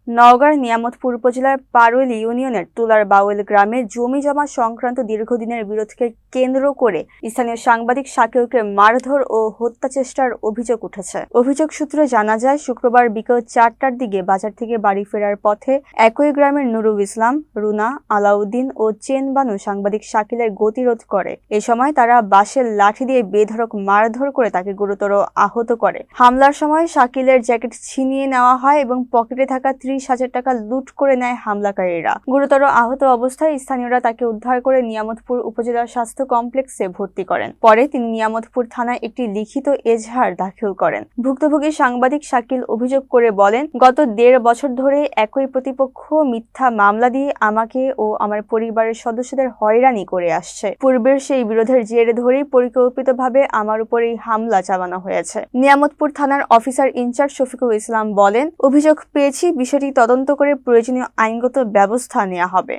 নওগাঁর নিয়ামতপুর উপজেলার পারুল ইউনিয়নের তুলার বাউল গ্রামে জমি জমা সংক্রান্ত দীর্ঘদিনের বিরোধকে কেন্দ্র করে স্থানীয় সাংবাদিক শাকিলকে মারধর ও হত্যা চেষ্টার অভিযোগ উঠেছে। অভিযোগ সূত্রে জানা যায়, শুক্রবার বিকেল 4টার দিকে বাজার থেকে বাড়ি ফেরার পথে একই গ্রামের নুরুল ইসলাম, রুনা, আলাউদ্দিন ও চেন বানু সাংবাদিক শাকিলের গতিরোধ করে। এ সময় তারা বাঁশের লাঠি দিয়ে বেধড়ক মারধর করে তাকে গুরুতর আহত করে। হামলার সময় শাকিলের জ্যাকেট ছিনিয়ে নেওয়া হয় এবং পকেটে থাকা 30,000 টাকা লুট করে নেয় হামলাকারীরা। গুরুতর আহত অবস্থায় স্থানীয়রা তাকে উদ্ধার করে নিয়ামতপুর উপজেলা স্বাস্থ্য কমপ্লেক্সে ভর্তি করেন। পরে তিনি নিয়ামতপুর থানায় একটি লিখিত এজাহার দাখিল করেন। ভুক্তভোগী সাংবাদিক শাকিল অভিযোগ করে বলেন, গত 1.5 বছর ধরে একই প্রতিপক্ষ মিথ্যা মামলা দিয়ে আমাকে ও আমার পরিবারের সদস্যদের হয়রানি করে আসছে। পূর্বের সেই বিরোধের জের ধরেই পরিকল্পিতভাবে আমার উপর এই হামলা চালানো হয়েছে। নিয়ামতপুর থানার অফিসার ইনচার্জ শফিকুল ইসলাম বলেন, অভিযোগ পেয়েছি, বিষয়টি তদন্ত করে প্রয়োজনীয় আইনগত ব্যবস্থা নেওয়া হবে।